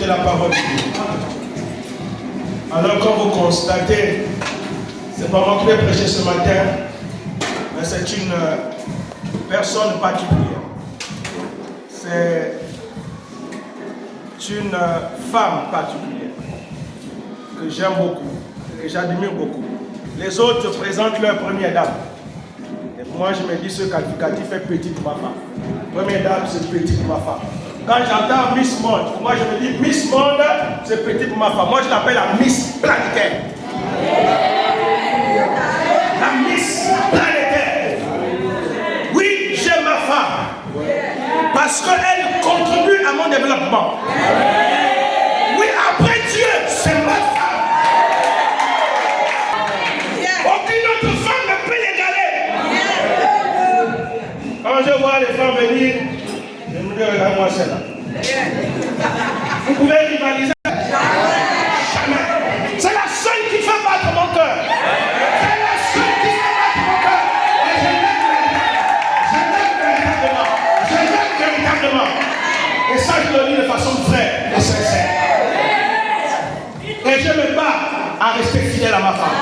la parole de Dieu. Alors, comme vous constatez, c'est pas moi qui vais prêcher ce matin, mais c'est une personne particulière. C'est une femme particulière que j'aime beaucoup, que j'admire beaucoup. Les autres présentent leur première dame. Et moi, je me dis ce qualificatif est petit pour ma femme. Première dame, c'est petit pour ma femme. Quand j'entends Miss Monde, moi je me dis Miss Monde, c'est petit pour ma femme. Moi je l'appelle la Miss Planétaire. La Miss Planétaire. Oui, j'aime ma femme. Parce qu'elle contribue à mon développement. Oui, après Dieu, c'est ma femme. Aucune autre femme ne peut l'égaler. Quand je vois les femmes venir, je me dis, regarde-moi celle-là. Vous pouvez rivaliser. Jamais. C'est la seule qui fait battre mon cœur. C'est la seule qui fait battre mon cœur. Et je l'aime véritablement. Et ça, je le dis de façon vraie et sincère. Et je me bats à rester fidèle à ma femme.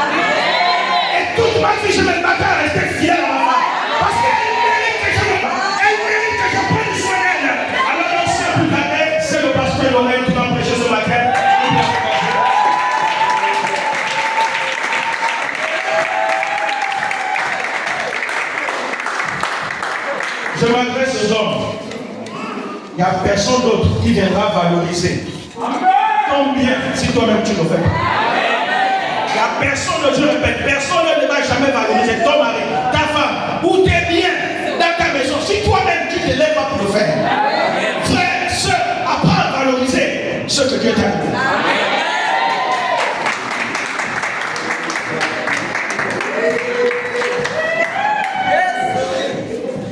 Et toute ma vie, je me bats à rester fidèle à ma femme. Parce qu'elle mérite que je me batte. Elle mérite que je prenne soin d'elle. Alors, c'est le pasteur Lorraine qui va prêcher ce matin. Je m'adresse aux hommes. Il n'y a personne d'autre qui viendra valoriser. Combien si toi-même tu le fais pas. Il n'y a personne d'autre, je le répète, personne ne va jamais valoriser ton mari, ta femme ou tes biens dans ta maison. Si toi-même tu ne te lèves pas pour le faire. Frère, sœur, apprends à valoriser ce que Dieu t'a donné.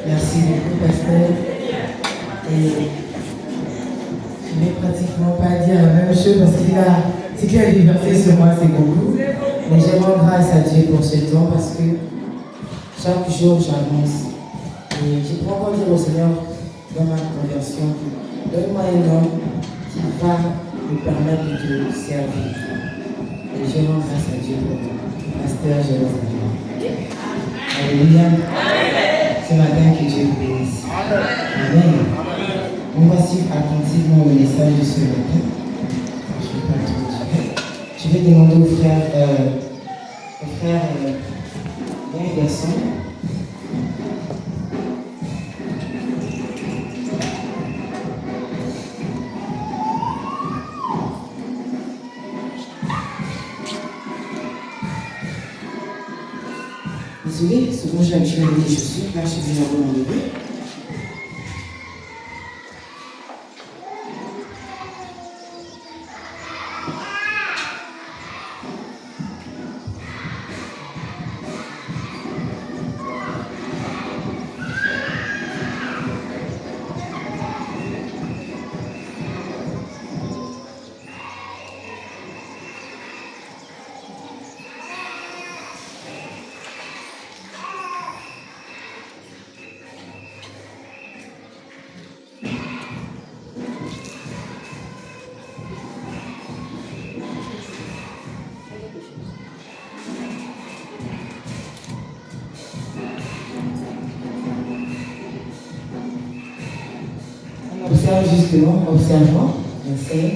Merci beaucoup, pasteur. Et je ne vais pratiquement pas dire la même chose parce qu'il a, ce qu'il a déversé sur moi, c'est beaucoup. Mais je rends grâce à Dieu pour ce temps parce que chaque jour j'avance. Et je peux encore dire au Seigneur dans ma conversion, donne-moi un homme qui va me permettre de te servir. Et je rends grâce à Dieu pour moi. Pasteur, je vous aime. Alléluia. Ce matin, que Dieu vous bénisse. Amen. On va suivre attentivement le message de ce matin. Je ne vais pas trop dire. Je vais demander au frère, viens un garçon. Désolé, c'est bon, j'ai mis les chaussures. Là, je suis déjà bon enlever. Observe justement, observe-moi, essaye.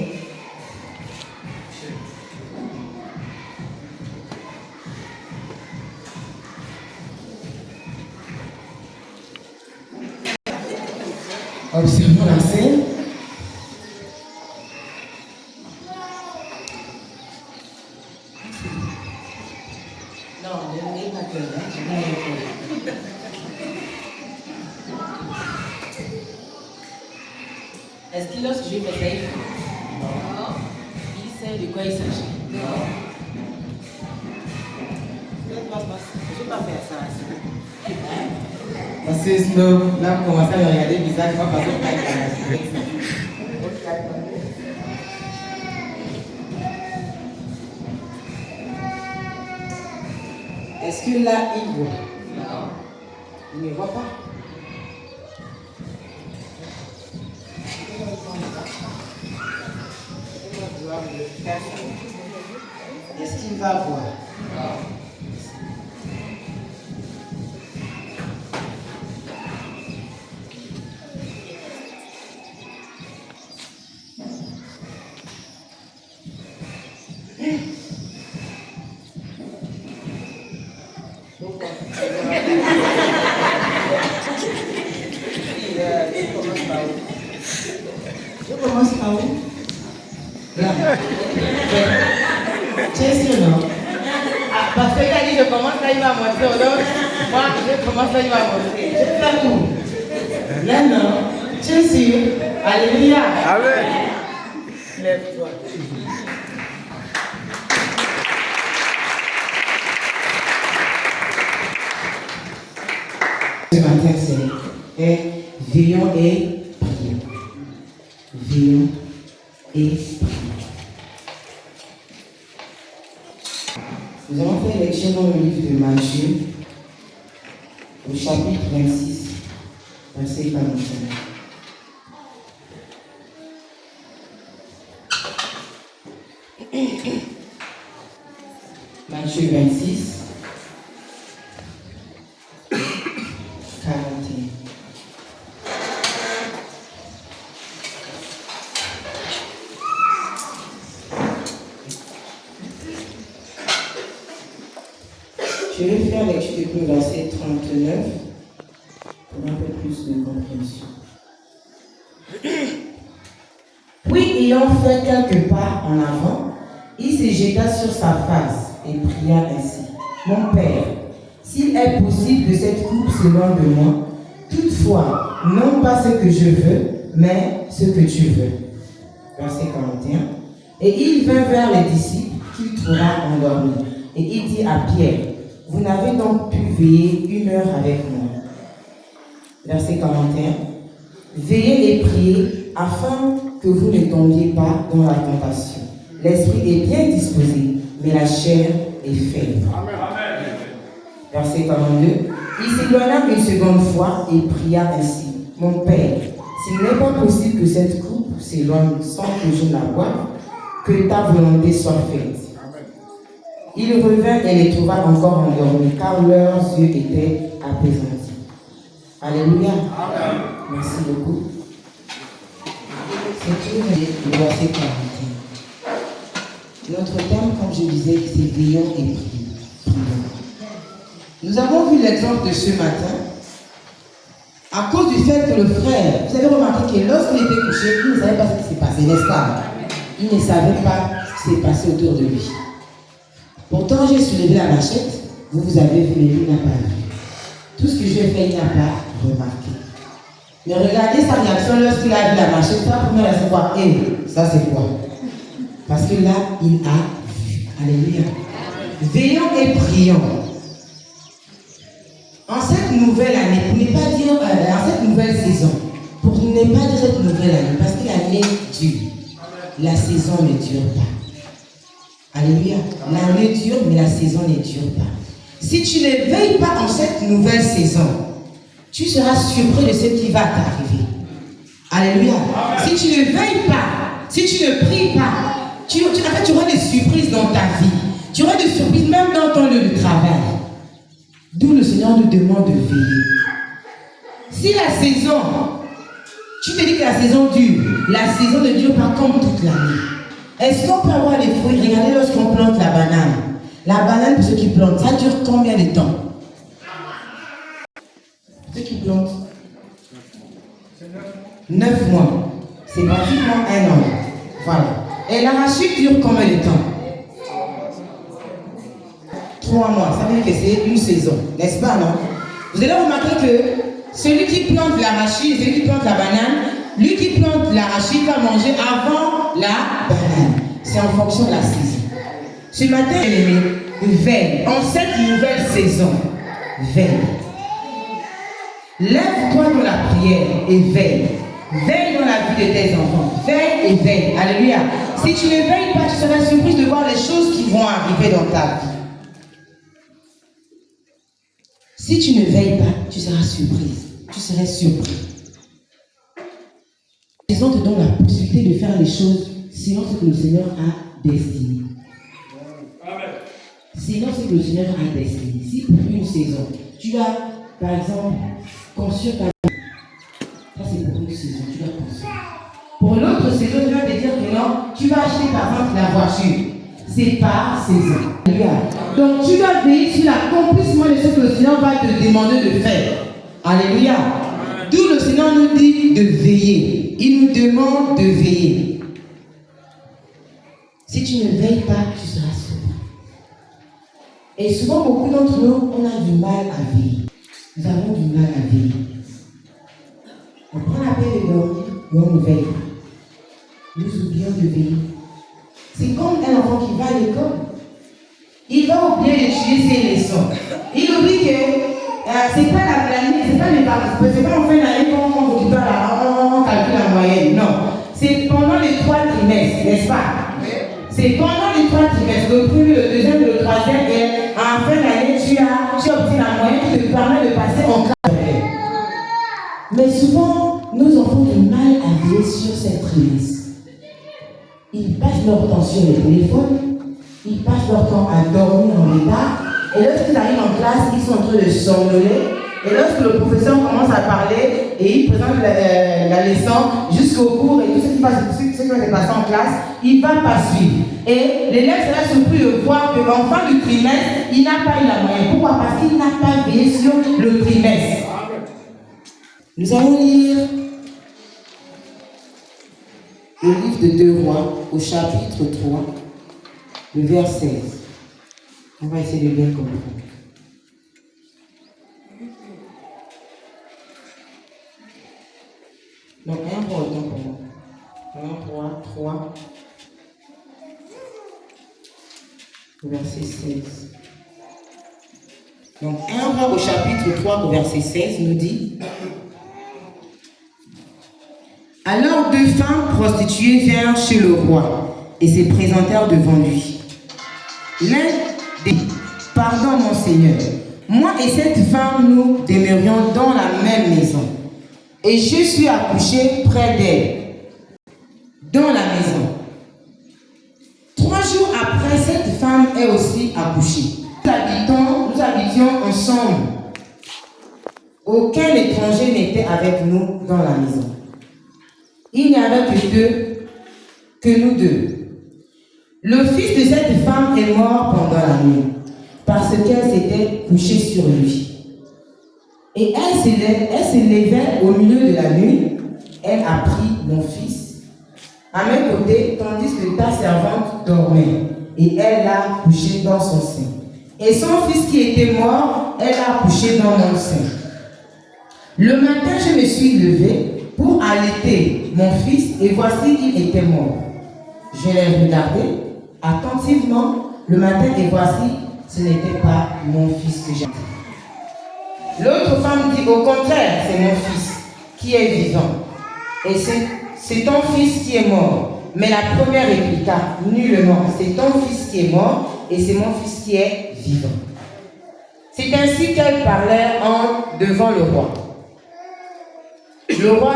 Observons la scène. Non, ne n'ayez pas peur, hein, je n'ai rien fait. Est-ce qu'il lorsque je fais ça, il fait? Non. Il sait de quoi il s'agit? Non. Je ne vais pas faire ça. Parce que sinon, là, vous commencez à me regarder bizarre, je ne vais pas passer par la. Est-ce que là, il voit? Non. Il ne voit pas? Est-ce qu'il va voir? Je commence par où? Là. Tiens, sûr, non? Parce que quand je commence là, il va montrer. Donc, moi, je commence là, il va montrer. Je vais faire où? Là, non. Tiens, sûr. Alléluia. Amen. Lève-toi. Ce matin, c'est veillons et prions. Veillons et prions. Nous allons faire lecture dans le livre de Matthieu, au chapitre 26, verset 41. Matthieu 26, 41. Je vais faire lecture depuis le verset 39 pour un peu plus de compréhension. Puis, ayant fait quelques pas en avant, il se jeta sur sa face et pria ainsi. Mon Père, s'il est possible que cette coupe s'éloigne de moi, toutefois, non pas ce que je veux, mais ce que tu veux. Verset 41. Et il vint vers les disciples qu'il trouva endormis. Et il dit à Pierre, vous n'avez donc pu veiller 1 heure avec moi. Verset 41. Veillez et priez afin que vous ne tombiez pas dans la tentation. L'esprit est bien disposé, mais la chair est faible. Amen. Verset 42. Il s'éloigna une seconde fois et pria ainsi. Mon Père, s'il n'est pas possible que cette coupe s'éloigne sans que je la boive, que ta volonté soit faite. Il revint et les trouva encore endormis, car leurs yeux étaient apaisantis. Alléluia. Amen. Merci beaucoup. C'est tout le verset 41. Notre thème, comme je disais, c'est veillons et prions. Nous avons vu l'exemple de ce matin à cause du fait que le frère, vous avez remarqué que lorsqu'il était couché, il ne savait pas ce qui s'est passé, n'est-ce pas? Il ne savait pas ce qui s'est passé autour de lui. Pourtant, j'ai soulevé la machette, vous avez vu, mais lui n'a pas vu. Tout ce que j'ai fait, il n'a pas remarqué. Mais regardez sa réaction lorsqu'il a vu la machette, sa première réaction, quoi? Ça c'est quoi? Parce que là, il a vu. Alléluia. Veillons et prions. En cette nouvelle année, pour ne pas dire, en cette nouvelle saison, pour ne pas dire cette nouvelle année, parce que l'année dure, la saison ne dure pas. Alléluia. L'année dure, mais la saison ne dure pas. Si tu ne veilles pas en cette nouvelle saison, tu seras surpris de ce qui va t'arriver. Alléluia. Si tu ne veilles pas, si tu ne pries pas, en fait, tu auras des surprises dans ta vie. Tu auras des surprises même dans ton lieu de travail. D'où le Seigneur nous demande de veiller. Si la saison, tu te dis que la saison dure, la saison ne dure pas comme toute l'année. Est-ce qu'on peut avoir des fruits? Regardez lorsqu'on plante la banane. La banane, pour ceux qui plantent, ça dure combien de temps? Ceux qui plantent 9 mois. C'est pratiquement 1 an. Voilà. Et l'arachide dure combien de temps? 3 mois. Ça veut dire que c'est une saison. N'est-ce pas, non? Vous allez remarquer que celui qui plante l'arachide, celui qui plante la banane, lui qui plante l'arachide va manger avant la banane. C'est en fonction de la saison. Ce matin, veille. En cette nouvelle saison, veille. Lève-toi dans la prière et veille. Veille dans la vie de tes enfants. Veille et veille. Alléluia. Si tu ne veilles pas, tu seras surpris de voir les choses qui vont arriver dans ta vie. Si tu ne veilles pas, tu seras surprise. Tu serais surpris. Ils ont te donné la possibilité de faire les choses sinon c'est que le Seigneur a destiné. Sinon c'est que le Seigneur a destiné. Si pour une saison, tu as, par exemple, conçu ta vie, ça c'est pour une saison, tu vas conçu. Pour l'autre saison, tu vas te dire que non, tu vas acheter par exemple la voiture. C'est par saison. Donc tu dois veiller sur l'accomplissement de ce que le Seigneur va te demander de faire. Alléluia. D'où le Seigneur nous dit de veiller. Il nous demande de veiller. Si tu ne veilles pas, tu seras sauvé. Et souvent, beaucoup d'entre nous, on a du mal à veiller. Nous avons du mal à veiller. On prend la peine de dormir, mais on ne veille pas. Nous oublions de veiller. C'est comme un enfant qui va à l'école. Il va oublier d'étudier ses leçons. Il oublie que c'est pas l'année, c'est pas les vacances, c'est pas en fin d'année qu'on calcule la moyenne. Non. C'est pendant les 3 trimestres, n'est-ce pas? C'est pendant les 3 trimestres, le premier, le deuxième, le troisième, et en fin d'année, tu obtiens la moyenne qui te permet de passer en classe. Mais souvent, nos enfants ont du mal à veiller sur cette trimestre. Ils passent leur temps sur le téléphone, ils passent leur temps à dormir en retard, et lorsqu'ils arrivent en classe, ils sont en train de somnoler, et lorsque le professeur commence à parler, et il présente la leçon jusqu'au cours, et tout ce qui va se passer en classe, il ne va pas suivre. Et l'élève sera surpris de voir qu'en fin du trimestre, il n'a pas eu la moyenne. Pourquoi? Parce qu'il n'a pas veillé sur le trimestre. Nous allons lire le livre de 2 Rois, au chapitre 3, le verset 16. On va essayer de bien comprendre. Donc, un pour autant pour moi. 1, 3, verset 16. Donc, 1 Roi au chapitre 3, au verset 16 nous dit: alors 2 femmes prostituées vinrent chez le roi et se présentèrent devant lui. L'un dit: pardon mon Seigneur, moi et cette femme nous demeurions dans la même maison, et je suis accouché près d'elle, dans la maison. 3 jours après, cette femme est aussi accouchée. Nous habitions ensemble. Aucun étranger n'était avec nous dans la maison. Il n'y avait que nous deux. Le fils de cette femme est mort pendant la nuit, parce qu'elle s'était couchée sur lui. Et elle s'élevait au milieu de la nuit. Elle a pris mon fils à mes côtés, tandis que ta servante dormait, et elle l'a couché dans son sein. Et son fils qui était mort, elle l'a couché dans mon sein. Le matin, je me suis levée pour allaiter mon fils, et voici qu'il était mort. Je l'ai regardé attentivement le matin, et voici, ce n'était pas mon fils que j'aimais. L'autre femme dit: au contraire, c'est mon fils qui est vivant, et c'est ton fils qui est mort. Mais la première répliqua: nullement, c'est ton fils qui est mort, et c'est mon fils qui est vivant. C'est ainsi qu'elle parlait devant le roi. Le roi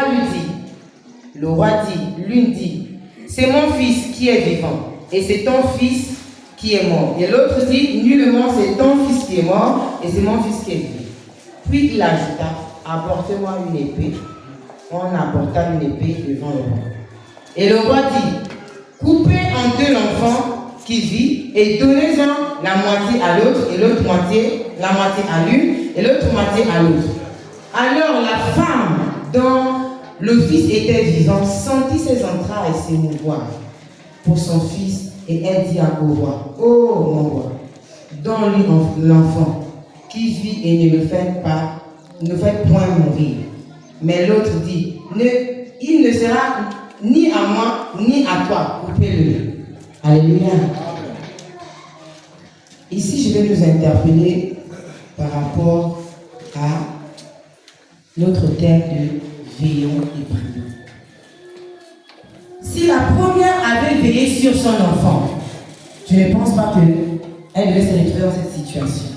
lui dit, c'est mon fils qui est vivant, et c'est ton fils qui est mort. Et l'autre dit, nullement, c'est ton fils qui est mort, et c'est mon fils qui est vivant. Puis il ajouta, apportez-moi une épée. On apporta une épée devant le roi. Et le roi dit, coupez en 2 l'enfant qui vit, et donnez-en la moitié à l'autre, et l'autre moitié, la moitié à l'une, et l'autre moitié à l'autre. Alors la femme dont le fils était vivant sentit ses entrailles s'émouvoir pour son fils, et elle dit au roi, oh mon roi, donne-lui l'enfant qui vit et ne le fait point mourir. Mais l'autre dit, il ne sera ni à moi ni à toi, coupez-le. Alléluia. Ici, je vais nous interpeller par rapport à notre thème de veillons et prions. Si la première avait veillé sur son enfant, je ne pense pas qu'elle devait se retrouver dans cette situation.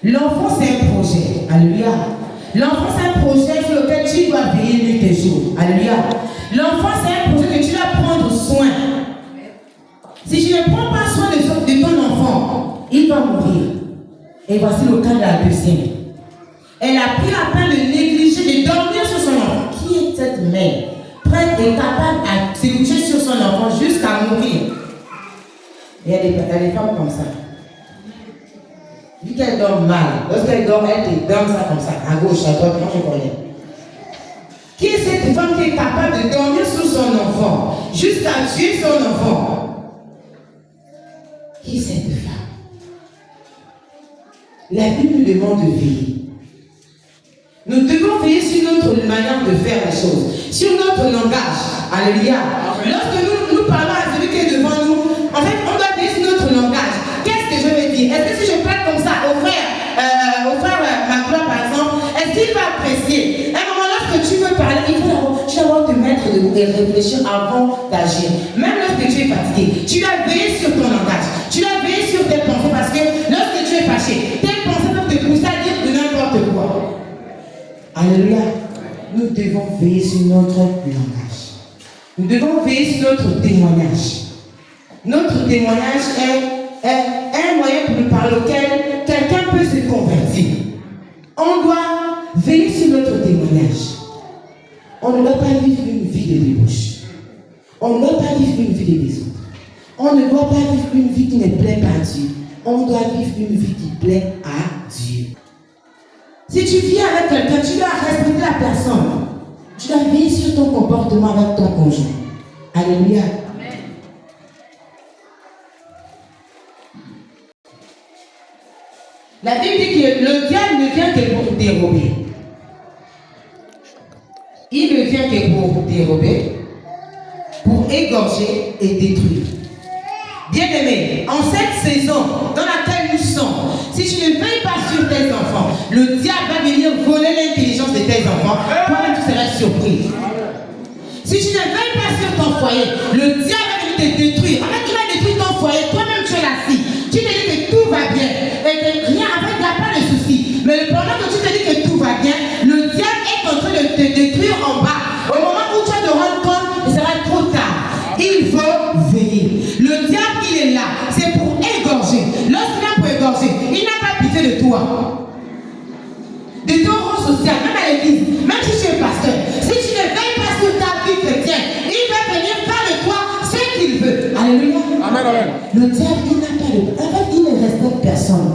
L'enfant, c'est un projet. Alléluia. L'enfant, c'est un projet sur lequel tu dois veiller nuit et jour. Alléluia. L'enfant, c'est un projet que tu dois prendre soin. il va mourir. Et voici le cas de la deuxième. Elle a pris la peine de négliger, de dormir sur son enfant. Qui est cette mère prête et capable à se coucher sur son enfant jusqu'à mourir? Et il y a des femmes comme ça. Vu qu'elle dort mal, lorsqu'elle dort, elle te donne ça comme ça, à gauche, à droite, moi je connais. Qui est cette femme qui est capable de dormir sur son enfant jusqu'à tuer son enfant? Qui est cette femme? La Bible nous demande de veiller. Nous devons veiller sur notre manière de faire les choses, sur notre langage. Alléluia. Lorsque nous parlons à celui qui est devant nous, en fait, on doit veiller sur notre langage. Qu'est-ce que je veux dire? Est-ce que si je parle comme ça au frère Magloire par exemple, est-ce qu'il va apprécier? À un moment, lorsque tu veux parler, il faut d'abord te mettre debout et réfléchir avant d'agir. Même lorsque tu es fatigué, tu dois veiller sur ton langage. Tu dois veiller sur tes pensées parce que lorsque tu es fâché, tes pensées peuvent te pousser à dire de n'importe quoi. Alléluia. Nous devons veiller sur notre langage. Nous devons veiller sur notre témoignage. Notre témoignage est un moyen par lequel quelqu'un peut se convertir. On doit veiller sur notre témoignage. On ne doit pas vivre une vie de débauche. On ne doit pas vivre une vie de désordre. On ne doit pas vivre une vie qui ne plaît pas à Dieu. On doit vivre une vie qui plaît à Dieu. Si tu vis avec quelqu'un, tu dois respecter la personne. Tu dois veiller sur ton comportement avec ton conjoint. Alléluia. Amen. La Bible dit que le diable ne vient que pour dérober. Il ne vient que pour dérober, pour égorger et détruire. Bien-aimé, en cette saison dans laquelle nous sommes, si tu ne veilles pas sur tes enfants, le diable va venir voler l'intelligence de tes enfants. Toi-même, tu seras surpris. Si tu ne veilles pas sur ton foyer, le diable va venir te détruire. En fait, il va détruire ton foyer. Toi-même, tu es assis. Tu te dis que tout va bien. Et que rien, en fait, il n'y a pas de souci. Mais pendant que tu te dis que tout va bien, le diable est en train de te détruire en bas. Au moment où tu vas te rendre compte, il sera trop tard. Il faut veiller. Le diable, il est là. C'est pour égorger. Lorsqu'il est pour égorger, il n'a pas pitié de toi. De ton rang social, même à l'église, même si tu es pasteur, si tu ne veilles pas sur ta vie chrétienne, il va venir faire de toi ce qu'il veut. Alléluia. Amen, amen. Le diable, il n'a pas de... En fait, il ne respecte personne.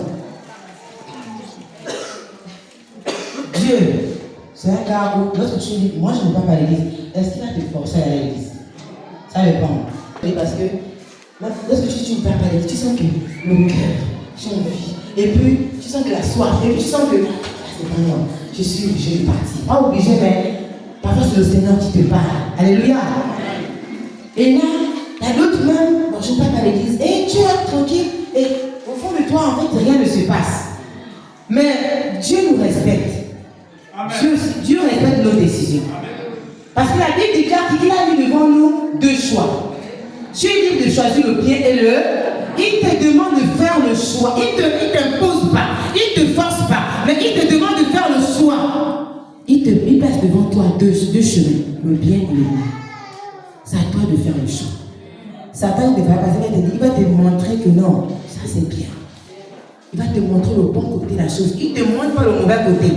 Dieu, c'est un gars où, lorsque tu dis, moi je ne vais pas à l'église, est-ce qu'il va te forcer à aller à l'église? Ça dépend. Parce que lorsque tu ne vas pas à l'église, tu sens que le cœur, tu as envie. Et puis, tu sens que la soif, et puis tu sens que c'est pas moi, je suis obligé de partir. Pas obligé, mais parfois c'est le Seigneur qui te parle. Alléluia. Et là, il y a d'autres même, bon, je ne vais pas à l'église, et tu es tranquille, et au fond de toi, en fait, rien ne se passe. Mais Dieu nous respecte. Dieu respecte nos décisions. Amen. Parce que la Bible déclare qu'il a mis devant nous deux choix. Tu es libre de choisir le bien et le. Il te demande de faire le choix. Il ne t'impose pas. Il ne te force pas. Mais il te demande de faire le choix. Il place devant toi deux chemins. Le bien et le mal. C'est à toi de faire le choix. Satan ne va pas passer. Il va te montrer que non, ça c'est bien. Il va te montrer le bon côté de la chose. Il ne te montre pas le mauvais côté.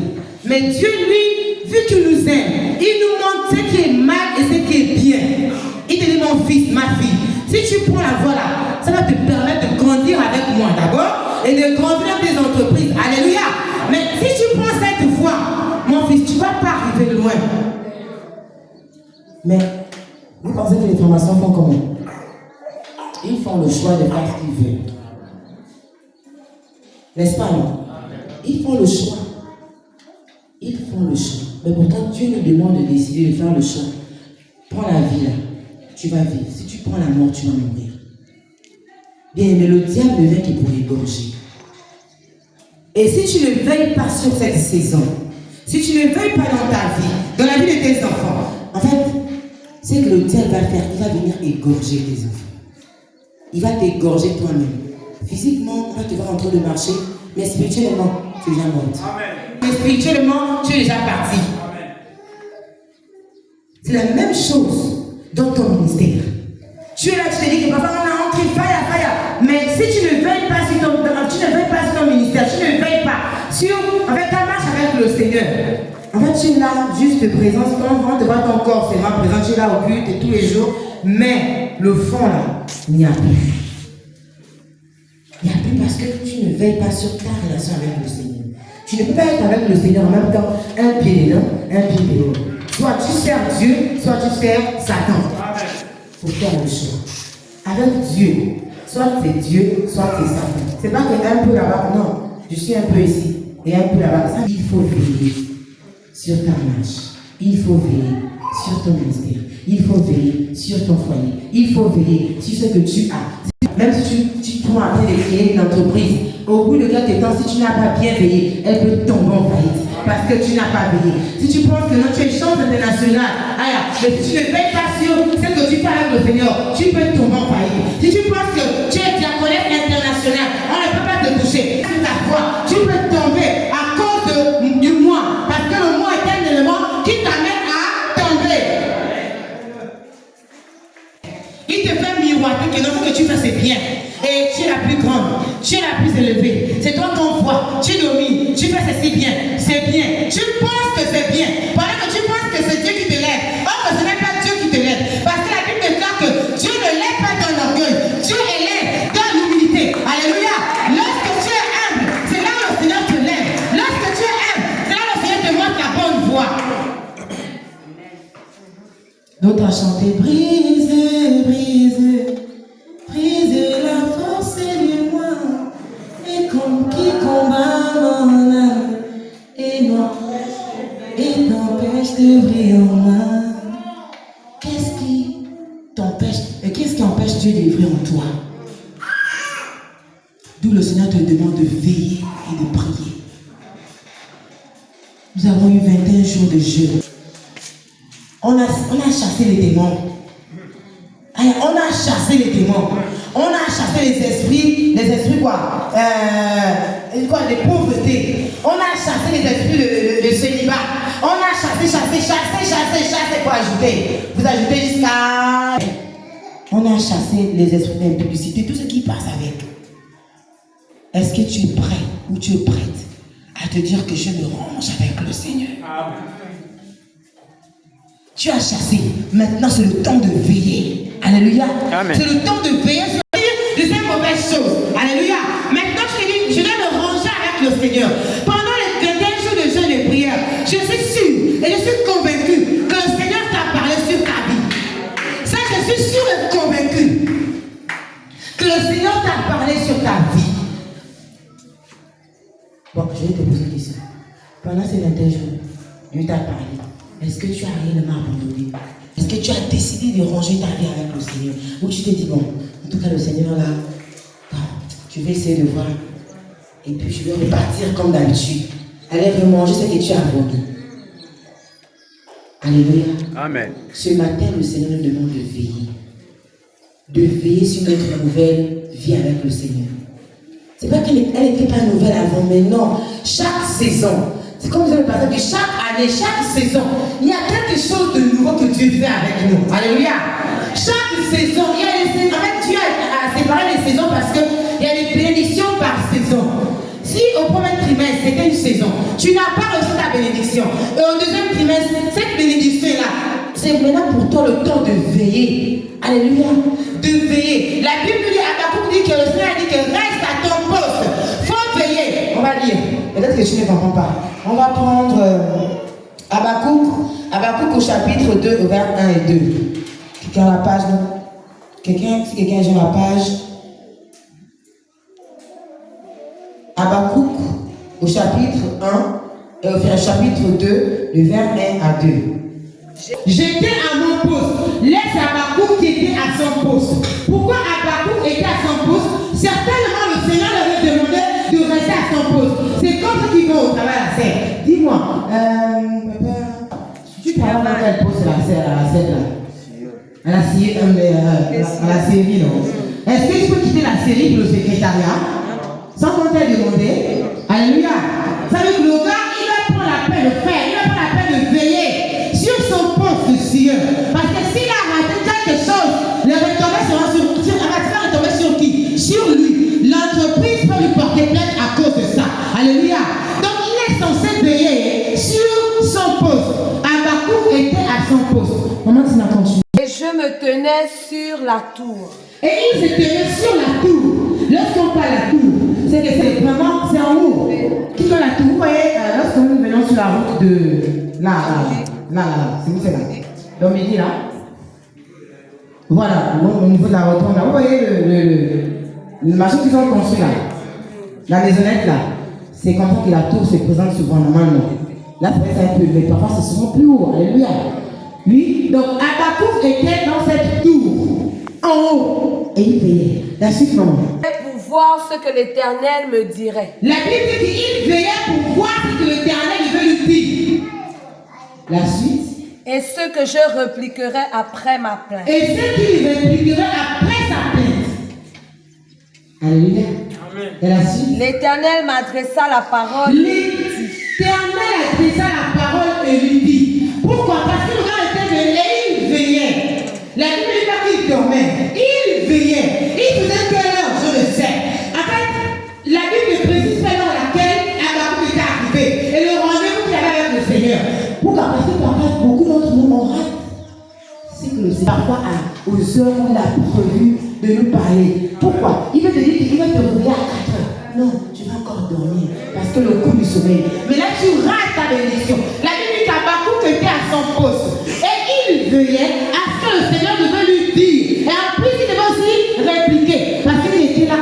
Mais Dieu, lui, vu qu'il nous aime, il nous montre ce qui est mal et ce qui est bien. Il te dit, mon fils, ma fille, si tu prends la voie là, ça va te permettre de grandir avec moi d'abord et de grandir dans tes entreprises. Alléluia. Mais si tu prends cette voie, mon fils, tu ne vas pas arriver loin. Mais vous pensez que les formations font comment? Ils font le choix de faire ce qu'ils veulent. N'est-ce pas, non? Ils font le choix. Ils font le choix. Mais pourtant, Dieu nous demande de décider de faire le choix. Prends la vie là, tu vas vivre. Si tu prends la mort, tu vas mourir. Bien, mais le diable ne vient que pour égorger. Et si tu ne veilles pas sur cette saison, si tu ne veilles pas dans ta vie, dans la vie de tes enfants, en fait, c'est que le diable va faire, il va venir égorger tes enfants. Il va t'égorger toi-même. Physiquement, tu vas en train de marcher, mais spirituellement, tu es déjà morte. Amen. Mais spirituellement, tu es déjà parti. Amen. C'est la même chose dans ton ministère. Tu es là, tu te dis que parfois on a entré, fire. Mais si tu ne veilles pas sur ton, tu En fait, ta marche avec le Seigneur. En fait, tu es là, juste présence, quand tu vois ton corps, c'est vraiment présent, tu es là au culte et tous les jours, mais le fond là, il n'y a plus. Il n'y a plus parce que tu ne veilles pas sur ta relation avec le Seigneur. Tu ne peux pas être avec le Seigneur en même temps, un pied dedans, un pied dehors. Soit tu sers Dieu, soit tu sers Satan. Pour faire le choix. Avec Dieu, soit c'est Dieu, soit c'est Satan. C'est pas que un peu là-bas, non. Je suis un peu ici et un peu là-bas. Ça, il faut veiller sur ta marche. Il faut veiller sur ton ministère. Il faut veiller sur ton foyer. Il faut veiller sur ce que tu as. Même si tu prends à peine de créer une entreprise, au bout de quelques temps, si tu n'as pas bien veillé, elle peut tomber en faillite. Parce que tu n'as pas veillé. Si tu penses que non, tu es chambre internationale, mais si tu ne veilles pas sur ce que tu fais avec le Seigneur, tu peux tomber en faillite. Si tu penses que tu es diaconesse internationale, on ne peut pas te toucher. C'est ta foi. Tu peux tomber à cause du moi. Parce que le moi est un élément qui t'amène à tomber. Il te fait miroiter que non, ce que tu fais c'est bien. Et tu es la plus grande, tu es la plus élevée. C'est toi qu'on voit, tu domines, tu fais ceci bien, c'est bien. Tu penses que c'est bien. Pendant que tu penses que c'est Dieu qui te lève. Or que ce n'est pas Dieu qui te lève. Parce que la Bible déclare que Dieu ne lève pas dans l'orgueil. Dieu élève dans l'humilité. Alléluia. Lorsque tu es humble, c'est là où le Seigneur te lève. Lorsque tu es humble, c'est là où le Seigneur te montre la bonne voie. D'autres ont chanté brise, brise. Brise la force de moi, et comme qui combat mon âme, et t'empêche de briller en moi. Qu'est-ce qui empêche Dieu de briller en toi? D'où le Seigneur te demande de veiller et de prier. Nous avons eu 21 jours de jeûne. On a chassé les démons. On a chassé les démons. On a chassé les esprits quoi? Les pauvretés. On a chassé les esprits de célibat. On a chassé pour ajouter. Vous ajoutez jusqu'à... On a chassé les esprits d'impudicité, tout ce qui passe avec. Est-ce que tu es prêt ou tu es prête à te dire que je me range avec le Seigneur? Tu as chassé. Maintenant, c'est le temps de veiller. Alléluia. Amen. C'est le temps de veiller sur de ces mauvaises choses. Alléluia. Maintenant, je te dis, je vais me ranger avec le Seigneur. Pendant les 21 jours de jeûne et prière, je suis sûre et je suis convaincue que le Seigneur t'a parlé sur ta vie. Ça, je suis sûre et convaincue que le Seigneur t'a parlé sur ta vie. Bon, je vais te poser une question. Pendant ces 21 jours, Dieu t'a parlé. Est-ce que tu as réellement abandonné? Est-ce que tu as décidé de ranger ta vie avec le Seigneur? Ou tu t'es dit, bon, en tout cas, le Seigneur là, je vais essayer de voir. Et puis je vais repartir comme d'habitude. Aller remanger ce que tu as vendu. Alléluia. Amen. Ce matin, le Seigneur nous demande de veiller. De veiller sur notre nouvelle vie avec le Seigneur. C'est pas qu'elle n'était pas nouvelle avant, mais non. Chaque saison, c'est comme vous avez parlé que chaque année, chaque saison, il y a quelque chose de nouveau que Dieu fait avec nous. Alléluia. Chaque saison, il y a les saisons. En fait, Dieu a séparé les saisons parce qu'il y a des bénédictions par saison. Si au premier trimestre, c'était une saison, tu n'as pas reçu ta bénédiction. Et au deuxième trimestre, cette bénédiction-là, c'est maintenant pour toi le temps de veiller. Alléluia. De veiller. La Bible dit, Habakkuk dit que le Seigneur a dit que reste à ton poste. Faut veiller. On va lire. Peut-être que tu ne comprends pas. On va prendre Habakkuk au chapitre 2, vers 1 et 2. Quelqu'un a la page, non? Si quelqu'un a la page. Habakkuk au chapitre 1 et au chapitre 2, de vers 1 à 2. J'étais à mon poste. Laisse Habakkuk qui était à son poste. Pourquoi Habakkuk était à son poste? Certainement le Seigneur lui avait demandé de rester à son poste. C'est comme ça qu'ils vont au travail à la serre. Dis-moi, tu travailles dans quel poste à la serre là? À la série, non? Est-ce que tu peux quitter la série pour le secrétariat sans qu'on t'ait demandé? Alléluia. Ça veut dire que le gars, il va prendre la peine de faire, il va prendre la peine de veiller sur son poste de Seigneur. Parce que s'il a raté quelque chose, le retombées sera retomber sur qui? Sur lui. L'entreprise peut lui porter plainte à cause de ça. Alléluia. Donc tenaient sur la tour. Et ils se tenaient sur la tour. Lorsqu'on parle de la tour, c'est que c'est vraiment, c'est en haut. Qui dans la tour, vous voyez, lorsque nous venons sur la route de là, c'est où c'est là? Dans midi là. Voilà, au niveau de la rotonde là. Vous voyez le machin qu'ils ont construit là. La maisonnette là. C'est comme ça que la tour se présente souvent normalement. Là, c'est un peu, mais parfois c'est souvent plus haut. Alléluia. Oui, donc Habakkuk était dans cette tour, en haut, et il veillait. La suite, non. Pour voir ce que l'Éternel me dirait. La Bible dit qu'il veillait pour voir ce que l'Éternel veut lui dire. La suite. Et ce que je répliquerai après ma plainte. Et ce qu'il répliquerait après sa plainte. Alléluia. Amen. Et la suite. L'Éternel m'adressa la parole. L'Éternel adressa la parole et lui dit. Pourquoi? Parce que le gars était veillé, il veillait. La Bible dit pas qu'il dormait. Il veillait. Il faisait quelle heure? Je le sais. En fait, la Bible précise pas l'heure à laquelle Habakkuk était arrivé. Et le rendez-vous qu'il avait avec le Seigneur. Pourquoi? Parce que parfois, beaucoup d'entre nous ont raté. C'est que le Seigneur, parfois, aux heures où il a prévu de nous parler. Pourquoi? Il veut te dire qu'il va te réveiller à 4 heures. Non, tu vas encore dormir. Parce que le coup du sommeil. Mais là, tu rates ta bénédiction. La Bible dit qu'Habakkuk était à son poste. Et il veillait à ce que le Seigneur devait lui dire. Et en plus, il devait aussi répliquer. Parce qu'il était là,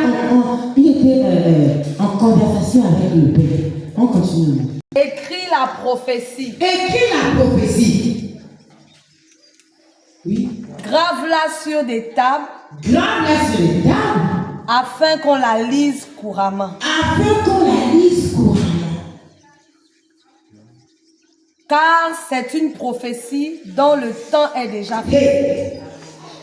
en conversation avec le Père. On continue. Écris la prophétie. Écris la prophétie. Oui. Grave-la sur des tables. Grave-la sur des tables. Afin qu'on la lise couramment. Afin qu'on la lise couramment. Car c'est une prophétie dont le temps est déjà fixé.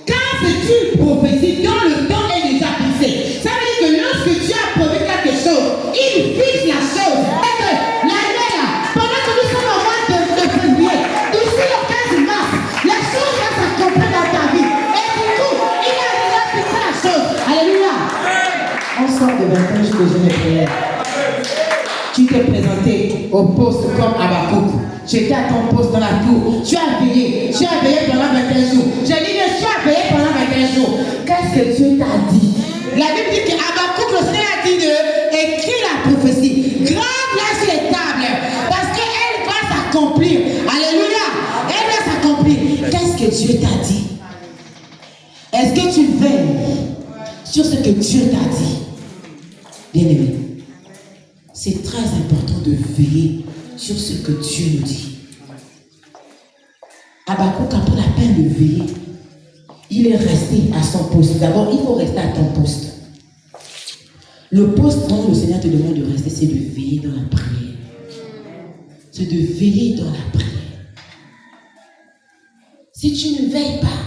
Car c'est une prophétie dont le temps est déjà fixé. Ça veut dire que lorsque Dieu a promis quelque chose, il fixe la chose. Et que l'année là, pendant que nous sommes en mois de février, d'ici le 15 mars, la chose va s'accomplir dans ta vie. Et du coup, il a déjà fixé la chose. Alléluia. On sort de 21 jours de jeûne et prière. Tu t'es présenté au poste comme Habakkuk. Tu étais à ton poste dans la tour. Tu as veillé pendant 21 jours. J'ai dit que tu as veillé pendant 21 jours. Qu'est-ce que Dieu t'a dit? La Bible dit qu'Habakkuk, le Seigneur a dit d'écrire la prophétie. Grave-la sur les tables. Parce qu'elle va s'accomplir. Alléluia. Elle va s'accomplir. Qu'est-ce que Dieu t'a dit? Est-ce que tu veilles sur ce que Dieu t'a dit? Bien-aimé, c'est très important de veiller sur ce que Dieu nous dit. Habakkuk, quand on a peine de veiller, il est resté à son poste. D'abord, il faut rester à ton poste. Le poste dont le Seigneur te demande de rester, c'est de veiller dans la prière. C'est de veiller dans la prière. Si tu ne veilles pas,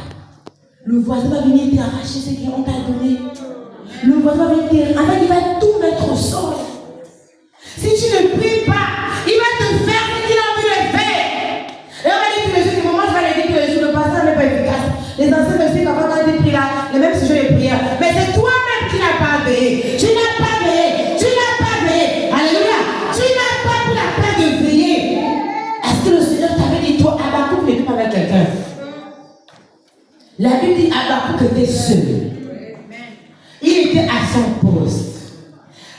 le voisin va venir t'arracher ce qu'on t'a donné. Le voisin va venir t'arracher. En fait, il va tout mettre au sol. Si tu ne pries pas, il va te faire ce qu'il a envie de faire. Et on va dire tous les jours, moi je vais aller dire tous les jours, le pasteur n'est pas efficace. Les anciens me disent qu'avant quand tu pries là, les mêmes sujets de prière. Mais c'est toi-même qui n'as pas veillé. Tu n'as pas veillé. Tu n'as pas veillé. Alléluia. Tu n'as pas pris la peine de veiller. Est-ce que le Seigneur t'avait dit, toi, Habakkuk n'était pas avec quelqu'un? La Bible dit Habakkuk était seul. Il était à son poste,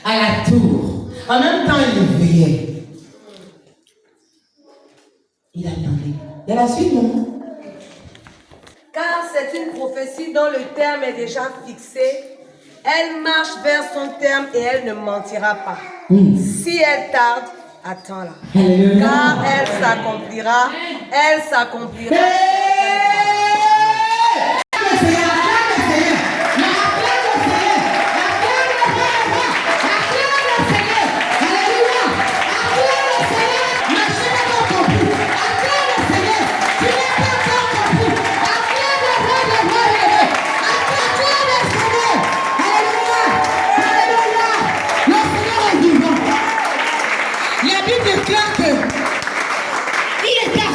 à la tour. En même temps, il veillait. Il attendait. Il y a la suite, maman. Car c'est une prophétie dont le terme est déjà fixé. Elle marche vers son terme et elle ne mentira pas. Si elle tarde, attends-la. Car elle s'accomplira. Elle s'accomplira.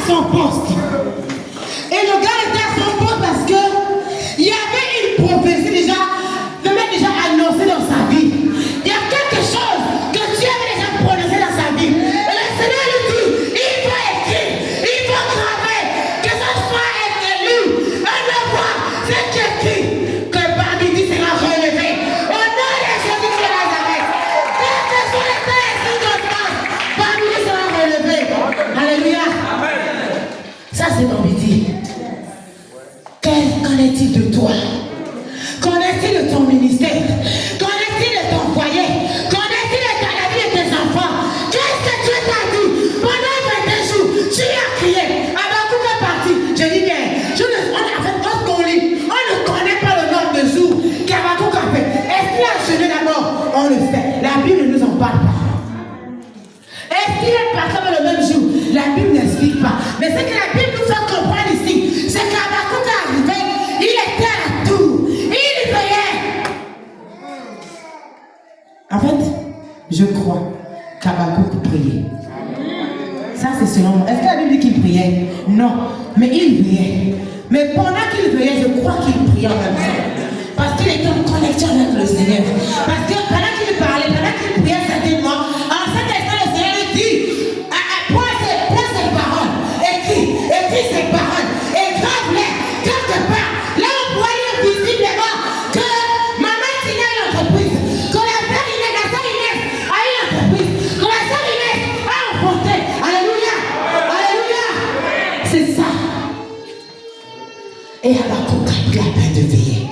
Son poste. Et le gars était à son poste parce que il y avait une prophétie déjà, même déjà annoncée dans sa vie. Il y a quelque chose que Dieu avait déjà prononcé dans sa vie. Et le Seigneur lui dit, il faut écrire, il faut graver, que ce soit écrit. On va voir si Alléluia. Ça, c'est mon métier. Qu'en est-il de toi? Qu'en est-il de ton ministère? Qu'en est-il de ton foyer? Qu'en est-il de ta vie et tes enfants? Qu'est-ce que Dieu t'a dit? Pendant 22 jours, tu as crié. Habakkuk est parti. Je dis bien, en fait, lorsqu'on lit, on ne connaît pas le nombre de jours qu'Habakkuk a fait. Est-ce qu'il a jeûné d'abord? On le fait. La Bible ne nous en parle pas. Est-ce qu'il est parti le même jour? La Bible n'explique pas. Mais ce que la Bible nous fait comprendre ici, c'est qu'Habakkuk est arrivé, il était à la tour, il veillait. En fait, je crois qu'Habakkuk priait. Ça, c'est selon moi. Est-ce que la Bible dit qu'il priait? Non, mais il veillait. Mais pendant qu'il veillait, je crois qu'il priait en même temps. Parce qu'il était en connexion avec le Seigneur. Parce que pendant qu'il parlait, pendant qu'il priait certainement, en cet instant, le Seigneur lui dit, prends ces paroles, écris ces paroles, et grave-les quelque part. Là, on pourrait lire visiblement que maman Tina a une entreprise, que la sœur Inès a une entreprise, que la sœur Inès a emporté. Alléluia. Alléluia. C'est ça. Et Habakkuk a pris la peine de veiller.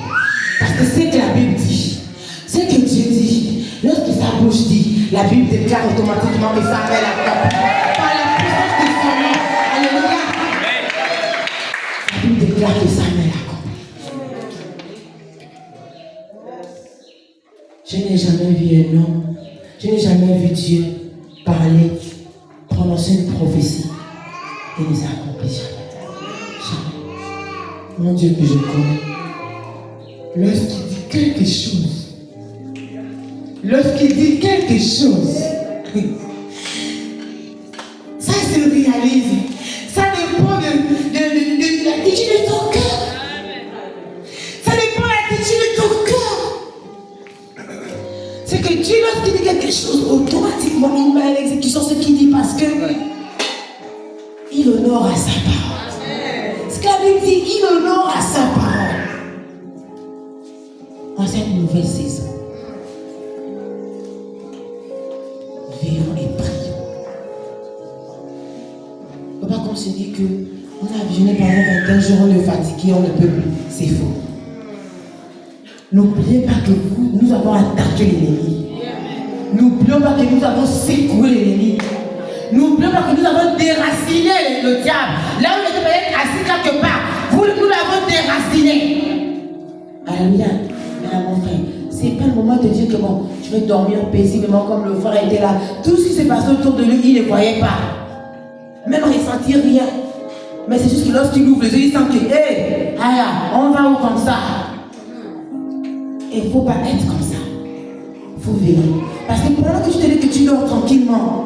Parce que c'est que la Bible dit, c'est que Dieu dit, lorsque sa bouche dit, la Bible déclare automatiquement que ça fait la porte. Par la puissance de son nom. Alléluia. La Bible déclare que ça met la porte. Je n'ai jamais vu un homme, je n'ai jamais vu Dieu parler, prononcer une prophétie et nous accomplir jamais. Jamais. Mon Dieu que je connais. Lorsqu'il dit quelque chose, ça se réalise. Ça dépend de l'attitude de ton cœur. Ça dépend de l'attitude de ton cœur. C'est que Dieu, lorsqu'il dit quelque chose, automatiquement, il met à l'exécution ce qu'il dit parce que il honore à sa parole. Ce que la Bible dit, il honore à sa parole. En cette nouvelle saison, veillons et prions. Papa, quand on se dit que on a visionné pendant 21 jours, on est fatigué, on ne peut plus, c'est faux. N'oubliez pas que nous avons attaqué l'ennemi. N'oublions pas que nous avons secoué l'ennemi. N'oublions pas que nous avons déraciné le diable. Là où il était peut-être assis quelque part, nous l'avons déraciné. Alléluia. Mon frère, c'est pas le moment de dire que bon, je vais dormir paisiblement comme le frère était là. Tout ce qui s'est passé autour de lui, il ne voyait pas. Même ressentir rien. Mais c'est juste que lorsqu'il ouvre les yeux, il sent que, hé, on va où comme ça? Et il ne faut pas être comme ça. Il faut veiller. Parce que pendant que je te dis que tu dors tranquillement,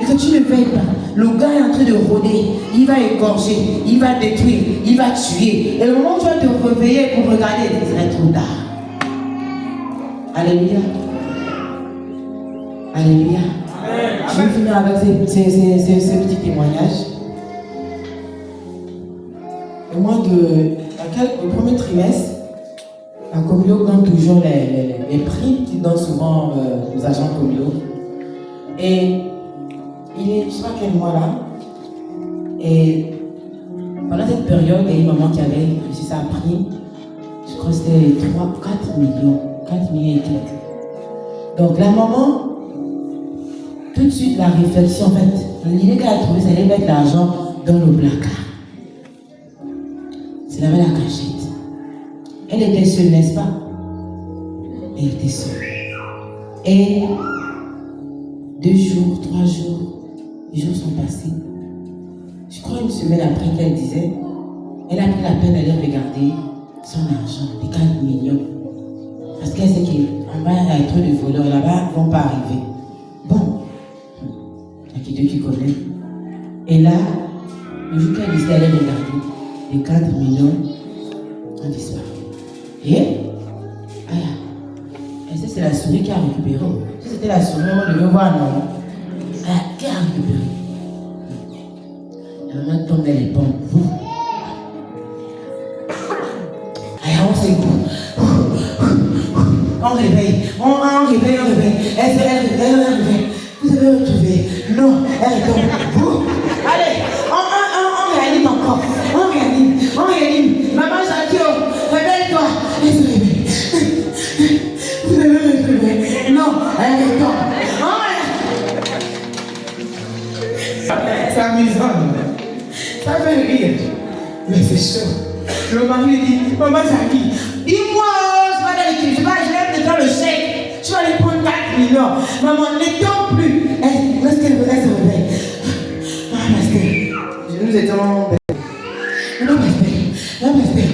et que tu ne veilles pas, le gars est en train de rôder, il va égorger, il va détruire, il va tuer. Et le moment où tu vas te réveiller pour regarder, il serait trop tard. Alléluia. Alléluia. Amen. Je vais finir avec ces petits témoignages. Le premier trimestre, la Communio donne toujours les prix qu'ils donnent souvent aux agents Communio. Et il est, je ne sais pas quel mois là. Et pendant cette période, il y a une maman qui avait reçu sa prime. Je crois que c'était 4 millions. 4 millions et quelques. Donc la maman, tout de suite la réflexion, en fait, l'idée qu'elle a trouvée, c'est d'aller mettre l'argent dans le placard. C'est la cachette. Elle était seule, n'est-ce pas? Elle était seule. Et 2 jours, 3 jours, les jours sont passés. Je crois une semaine après qu'elle disait, elle a pris la peine d'aller regarder son argent, les 4 millions. Parce qu'elle sait qu'en bas, il y a trop de voleurs, là-bas, ils ne vont pas arriver. Bon, il y a qui tu connais. Et là, le jour qu'elle disait d'aller regarder, les 4 millions ont disparu. Et, elle sait c'est la souris qui a récupéré. Si c'était la souris, on devait voir, non? Qui a récupéré? La maman tombe dans les pompes. On s'écoute. On réveille. On réveille. Elle réveille. Vous avez retrouvé. Non, elle tombe. Hey, on réanime encore. On réanime. Maman Jackie, réveille-toi. Elle se réveille. Vous devez me réveiller. Non, réveille-toi. C'est amusant. Ça fait rire. Mais c'est chaud. Le mari dit, maman Jackie, dis-moi, je vais te faire le chèque. Tu vas aller prendre 4 millions. Maman, ne tombe plus. Est-ce qu'elle se réveille? Ah, Pasteur, nous étions... Non, Pasteur.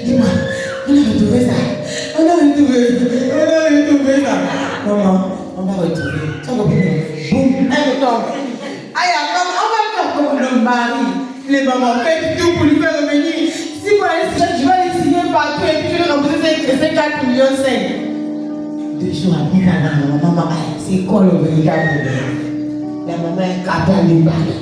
Dis-moi, on a retrouvé ça. Maman, on va retrouver. Tu as compris? Boum, elle tombe. Aïe, on va faire comme le mari. Les mamans font tout pour lui faire revenir. Si vous allez, je vais aller signer partout et puis je vais rembourser ces 4 millions 5. 2 jours après, maman, c'est quoi le véritable problème? La maman est capable de parler.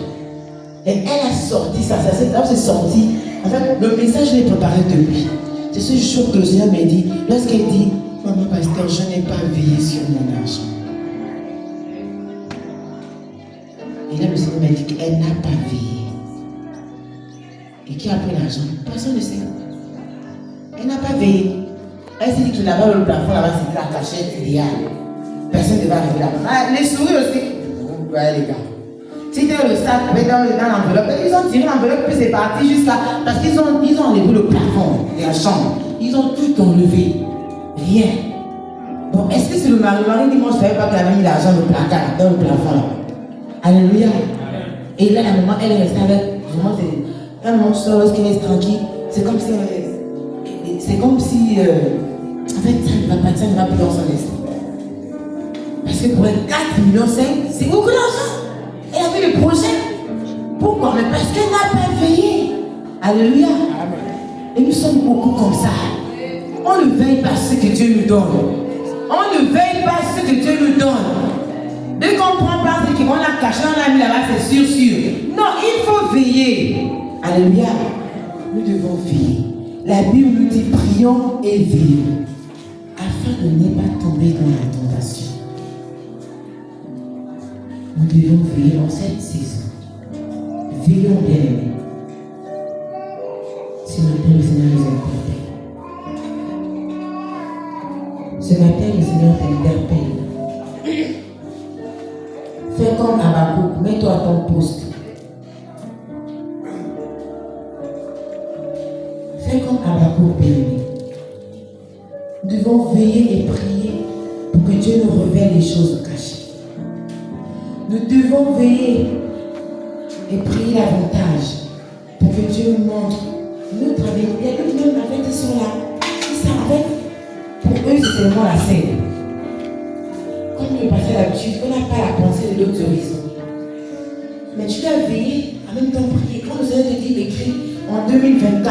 Et elle a sorti ça. C'est sorti. En fait, le message, je l'ai préparé depuis. C'est ce jour que le Seigneur m'a dit, lorsqu'elle dit, maman, pasteur, je n'ai pas veillé sur mon argent. Et là, le Seigneur m'a dit qu'elle n'a pas veillé. Et qui a pris l'argent? Personne ne sait. Elle n'a pas veillé. Elle s'est dit que là-bas, le plafond, là-bas, c'était la cachette idéale. Personne ne va arriver là-bas. Les souris aussi. Ouais, les gars. C'était le sac, dans l'enveloppe. Ils ont tiré l'enveloppe, puis c'est parti jusqu'à. Parce qu'ils ont enlevé le plafond de la chambre. Ils ont tout enlevé. Rien. Bon, est-ce que c'est le mari? Le mari dit, moi, je ne savais pas qu'elle avait mis l'argent dans le placard, dans le plafond là. Alléluia. Et là, la maman, elle est restée avec. Vraiment, c'est. Un moment, lorsqu'elle est tranquille, c'est comme si. En fait, ça ne va plus dans son esprit. Parce que pour elle, 4 millions 5, c'est beaucoup d'argent. Elle a fait le projet. Pourquoi? Mais parce qu'elle n'a pas veillé. Alléluia. Et nous sommes beaucoup comme ça. On ne veille pas ce que Dieu nous donne. On ne veille pas ce que Dieu nous donne. Dès qu'on prend pas ce qu'on a caché, on a mis là-bas, c'est sûr. Non, il faut veiller. Alléluia. Nous devons veiller. La Bible nous dit prions et veillons afin de ne pas tomber dans la tentation. Nous devons veiller en cette saison. Veillons bien aimés. Ce matin, le Seigneur nous interpelle. Ce matin, le Seigneur t'interpelle. Fais comme Habakkuk, mets-toi à ton poste. Fais comme Habakkuk, bien-aimé. Nous devons veiller et prier pour que Dieu nous révèle les choses cachées. Nous devons veiller et prier davantage pour que Dieu nous montre notre avenir. Il y a d'autres même avec qui sont là. Ils savent. Pour eux, c'est seulement la scène. Comme le passé l'habitude, on n'a pas la pensée de d'autres horizons. Mais tu dois veiller, en même temps prier. Quand le Seigneur te dit écrit en 2024,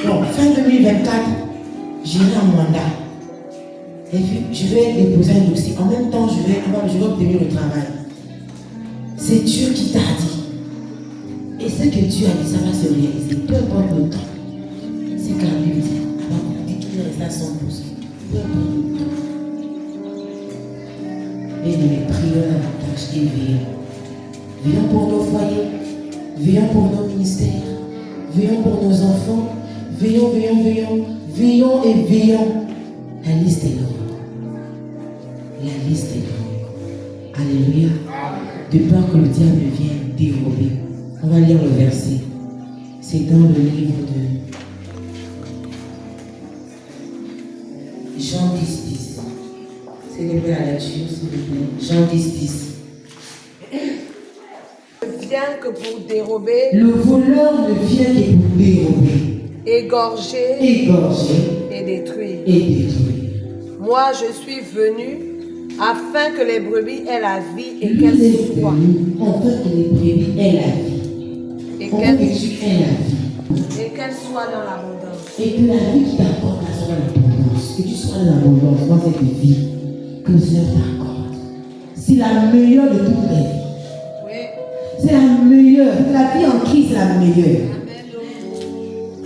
donc fin 2024, j'irai en mandat. Et puis je vais déposer un dossier. En même temps, je vais obtenir le travail. C'est Dieu qui t'a dit. Et ce que Dieu a dit, ça va se réaliser. Peu importe le temps. C'est que la Bible dit. On dit qu'il reste à 100%. Peu importe le temps. Bien-aimés, prions davantage et veillons. Veillons pour nos foyers. Veillons pour nos ministères. Veillons pour nos enfants. Veillons. Veillons et veillons. La liste est longue. La liste est longue. Alléluia. De peur que le diable vienne dérober. On va lire le verset. C'est dans le livre de Jean 10. Célébrez la lecture, s'il vous plaît. Jean 10. Ne vient que pour dérober, Le voleur ne vient que pour dérober, égorger égorger et détruire. et détruire. Moi, je suis venu afin que les brebis aient la vie et Lui qu'elles est soient. venu afin que les brebis aient la vie. Et Afin qu'elles que tu aies la vie. et qu'elles soient dans l'abondance. Et que la vie qui t'accorde soit dans l'abondance. Que tu sois dans l'abondance, dans cette vie que le Seigneur t'accorde. C'est la meilleure de toutes les vies. Oui. C'est la meilleure. La vie en Christ, c'est la meilleure.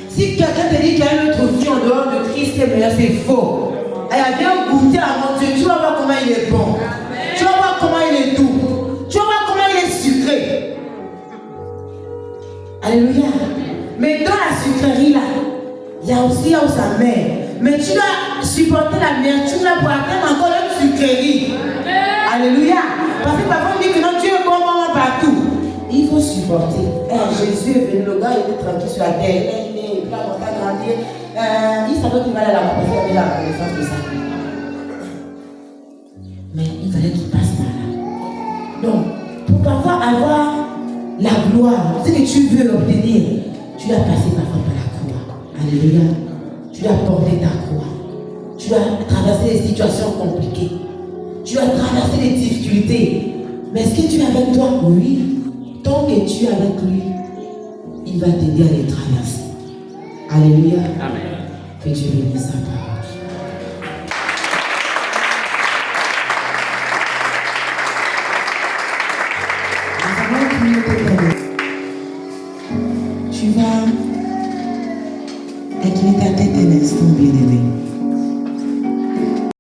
Si quelqu'un te dit qu'il y a une autre vie en dehors de Christ qui est meilleure, c'est faux. Elle vient goûter à mon Dieu. Tu vas voir comment il est bon. Tu vas voir comment il est doux. Tu vas voir comment il est sucré. Alléluia. Mais dans la sucrerie là, il y a aussi sa mère. Mais tu dois supporter l'amertume là pour atteindre encore une sucrerie. Alléluia. Parce que parfois on dit que non, Dieu est bon partout. Il faut supporter. Jésus est venu, le gars était tranquille sur la terre. Il est là, on va grandir. Il savait qu'il allait là-bas parce qu'il avait la connaissance de ça. Mais il fallait qu'il passe par là. Donc, pour pouvoir avoir la gloire, ce que tu veux obtenir, tu dois passer parfois par la croix. Alléluia. Tu dois porter ta croix. Tu dois traverser des situations compliquées. Tu dois traverser des difficultés. Mais est-ce que tu es avec toi? Oui. Tant que tu es avec lui, il va t'aider à les traverser. Alléluia. Amen. Que Dieu bénisse sa parole. Tu vas incliner ta tête un instant, bien-aimé.